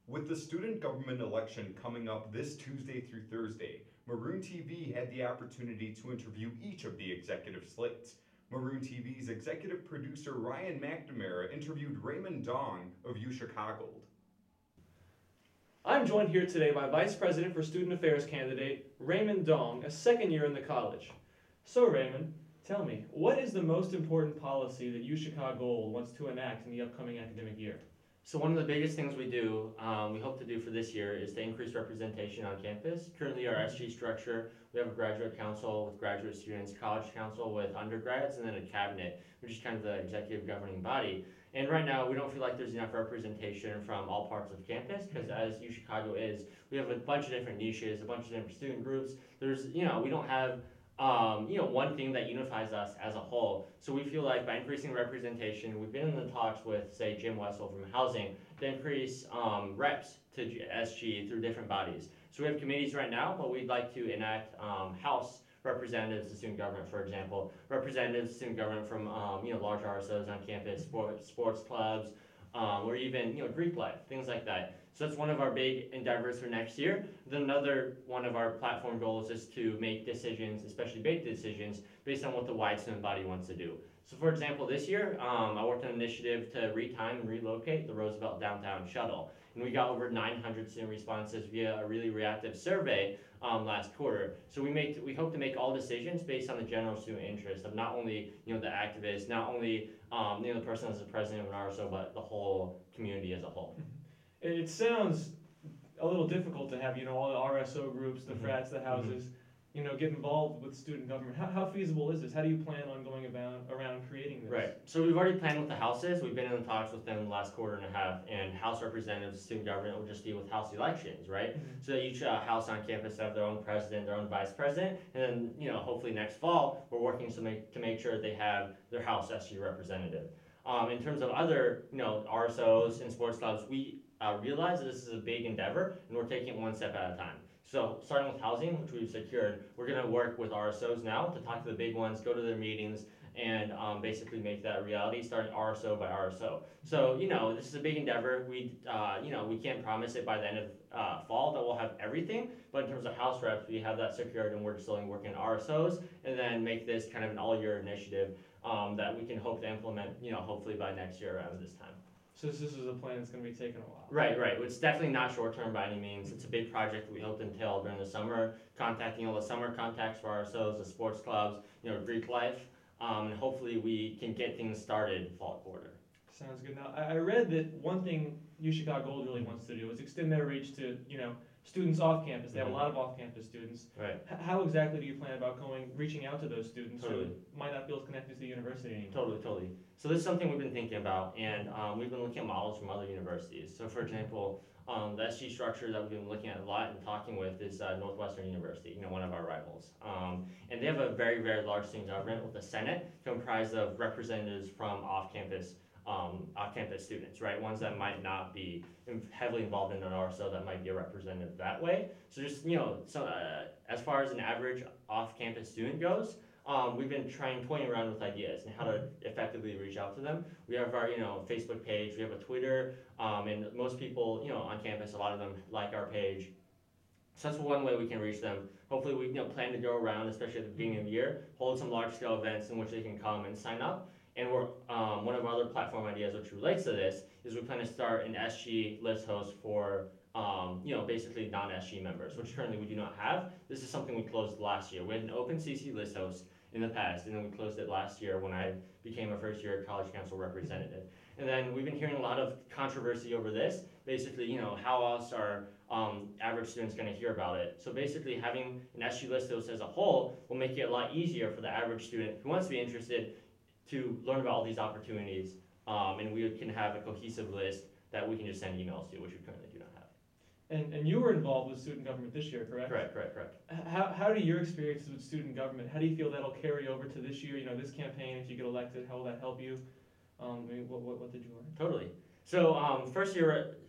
With the student government election coming up this Tuesday through Thursday, Maroon TV had the opportunity to interview each of the executive slates. Maroon TV's executive producer Ryan McNamara interviewed Raymond Dong of uchicaGOLD. I'm joined here today by Vice President for Student Affairs candidate Raymond Dong, a second year in the college. So Raymond, tell me, what is the most important policy that uchicaGOLD wants to enact in the upcoming academic year? So one of the biggest things we hope to do for this year is to increase representation on campus. Currently our SG structure, we have a graduate council with graduate students, college council with undergrads, and then a cabinet, which is kind of the executive governing body. And right now we don't feel like there's enough representation from all parts of campus, because as uChicago is, we have a bunch of different niches, a bunch of different student groups. There's, we don't have one thing that unifies us as a whole. So we feel like by increasing representation, we've been in the talks with, say, Jim Wessel from housing to increase reps to SG through different bodies. So we have committees right now, but we'd like to enact House representatives to student government, for example, representatives to student government from large RSOs on campus, sports clubs, or even Greek life, things like that. So that's one of our big endeavors for next year. Then another one of our platform goals is to make decisions, especially big decisions, based on what the wide student body wants to do. So for example, this year, I worked on an initiative to retime and relocate the Roosevelt downtown shuttle. And we got over 900 student responses via a really reactive survey last quarter. So we hope to make all decisions based on the general student interest of not only the activists, not only the person as the president of an RSO, but the whole community as a whole. It sounds a little difficult to have all the RSO groups, the frats, the houses, get involved with student government. How feasible is this? How do you plan on going around creating this? Right. So we've already planned with the houses. We've been in the talks with them the last quarter and a half, and House representatives, student government will just deal with House elections, right? So that each House on campus have their own president, their own vice president, and then hopefully next fall we're working to make sure they have their House SG representative. In terms of other RSOs and sports clubs, we realize that this is a big endeavor, and we're taking it one step at a time. So starting with housing, which we've secured, we're going to work with RSOs now to talk to the big ones, go to their meetings, and basically make that a reality, starting RSO by RSO. So this is a big endeavor. We can't promise it by the end of fall that we'll have everything, but in terms of house reps, we have that secured, and we're still working RSOs, and then make this kind of an all-year initiative that we can hope to implement, hopefully by next year around this time. So this is a plan that's going to be taking a while. Right. It's definitely not short-term by any means. It's a big project that we hope to entail during the summer, contacting all the summer contacts for ourselves, the sports clubs, Greek life, and hopefully we can get things started fall quarter. Sounds good. Now, I read that one thing uchicaGOLD really wants to do is extend their reach to, students off campus. They have a lot of off-campus students. Right. How exactly do you plan about reaching out to those students Totally. who might not be able to connect to the university anymore? Totally. So this is something we've been thinking about, and we've been looking at models from other universities. So for example, the SG structure that we've been looking at a lot and talking with is Northwestern University, one of our rivals. And they have a very, very large student government with a Senate comprised of representatives from off-campus students, right? Ones that might not be heavily involved in an RSO that might be a representative that way. So just, as far as an average off-campus student goes, we've been toying around with ideas and how to effectively reach out to them. We have our, Facebook page, we have a Twitter, and most people, on campus, a lot of them like our page. So that's one way we can reach them. Hopefully we, plan to go around, especially at the beginning of the year, hold some large-scale events in which they can come and sign up. And we're, one of our other platform ideas which relates to this is we plan to start an SG list host for basically non-SG members, which currently we do not have. This is something we closed last year. We had an open CC list host in the past, and then we closed it last year when I became a first-year college council representative. And then we've been hearing a lot of controversy over this. Basically, how else are average students going to hear about it? So basically, having an SG list host as a whole will make it a lot easier for the average student who wants to be interested to learn about all these opportunities, and we can have a cohesive list that we can just send emails to, which we currently do not have. And you were involved with student government this year, correct? Correct. How do your experiences with student government, how do you feel that'll carry over to this year, this campaign, if you get elected, how will that help you? What did you learn? Totally. So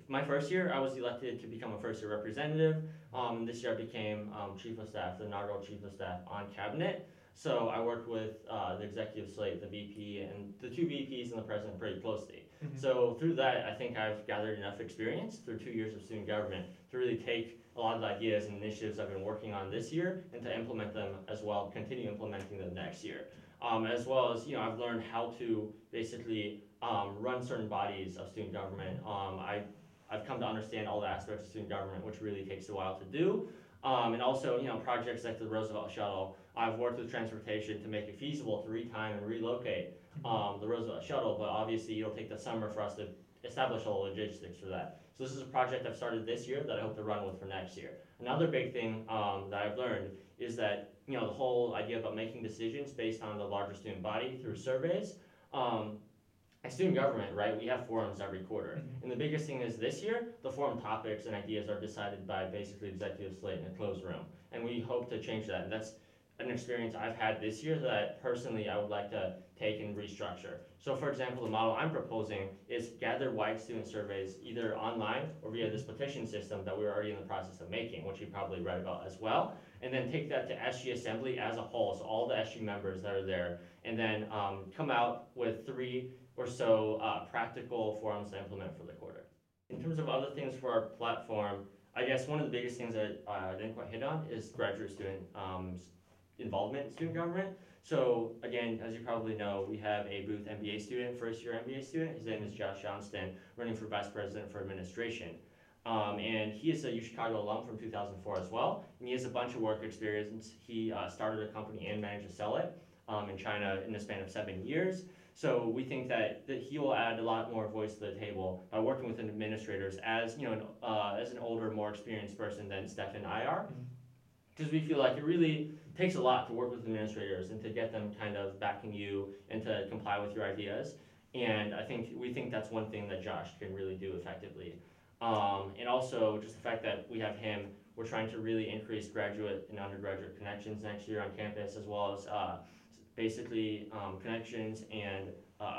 my first year, I was elected to become a first-year representative. This year I became chief of staff, the inaugural chief of staff on cabinet. So I worked with the executive slate, the VP, and the two VPs and the president pretty closely. So through that, I think I've gathered enough experience through 2 years of student government to really take a lot of the ideas and initiatives I've been working on this year and to implement them as well, continue implementing them next year. As well as, I've learned how to basically run certain bodies of student government. I've come to understand all the aspects of student government, which really takes a while to do. And also, projects like the Roosevelt Shuttle, I've worked with transportation to make it feasible to retime and relocate the Roosevelt Shuttle, but obviously it'll take the summer for us to establish all the logistics for that. So this is a project I've started this year that I hope to run with for next year. Another big thing that I've learned is that, the whole idea about making decisions based on the larger student body through surveys. As student government, right, we have forums every quarter. And the biggest thing is this year, the forum topics and ideas are decided by basically executive slate in a closed room. And we hope to change that. And that's an experience I've had this year that personally I would like to take and restructure. So for example, the model I'm proposing is gather wide student surveys either online or via this petition system that we're already in the process of making, which you probably read about as well. And then take that to SG Assembly as a whole, so all the SG members that are there, and then come out with 3 or so practical forums to implement for the quarter. In terms of other things for our platform, I guess one of the biggest things that I didn't quite hit on is graduate student involvement in student government. So again, as you probably know, we have a Booth MBA student, first year MBA student. His name is Josh Johnston, running for Vice President for Administration. And he is a uchicaGOLD alum from 2004 as well. And he has a bunch of work experience. He started a company and managed to sell it in China in the span of 7 years. So we think that he will add a lot more voice to the table by working with administrators as as an older, more experienced person than Steph and I are. Because we feel like it really takes a lot to work with administrators and to get them kind of backing you and to comply with your ideas. And we think that's one thing that Josh can really do effectively. And also just the fact that we have him, we're trying to really increase graduate and undergraduate connections next year on campus, as well as basically connections and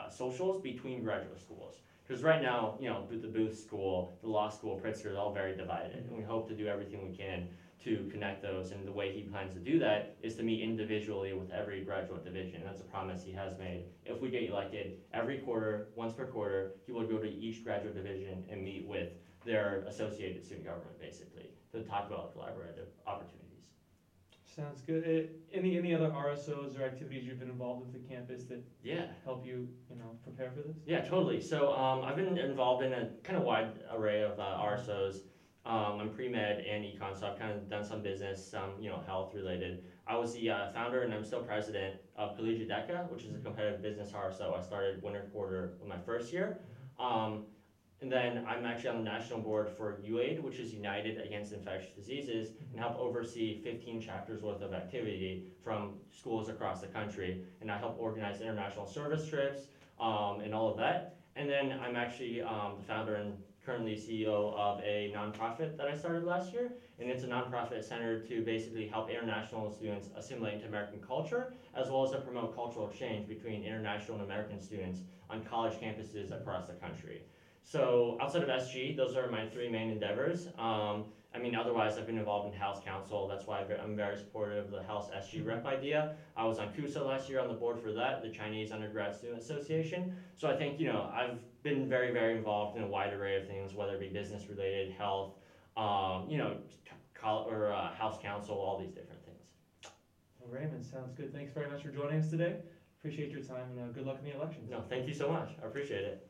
socials between graduate schools. Because right now, the Booth School, the law school, Pritzker, they're all very divided. And we hope to do everything we can to connect those. And the way he plans to do that is to meet individually with every graduate division. That's a promise he has made. If we get elected, every quarter, once per quarter, he will go to each graduate division and meet with their associated student government, basically, to talk about collaborative opportunities. Sounds good. Any other RSOs or activities you've been involved with the campus that help you, prepare for this? Yeah, totally. So I've been involved in a kind of wide array of RSOs. I'm pre-med and econ, so I've kind of done some business, some health related. I was the founder and I'm still president of Collegiate DECA, which is a competitive business RSO. I started winter quarter of my first year. And then I'm actually on the national board for UAID, which is United Against Infectious Diseases, and help oversee 15 chapters worth of activity from schools across the country. And I help organize international service trips and all of that. And then I'm actually the founder and currently CEO of a nonprofit that I started last year. And it's a nonprofit centered to basically help international students assimilate into American culture, as well as to promote cultural exchange between international and American students on college campuses across the country. So outside of SG, those are my 3 main endeavors. Otherwise I've been involved in House Council. That's why I'm very supportive of the House SG rep idea. I was on CUSA last year on the board for that, the Chinese Undergrad Student Association. So I think, I've been very, very involved in a wide array of things, whether it be business related, health, House Council, all these different things. Well, Raymond, sounds good. Thanks very much for joining us today. Appreciate your time and good luck in the elections. No, thank you so much. I appreciate it.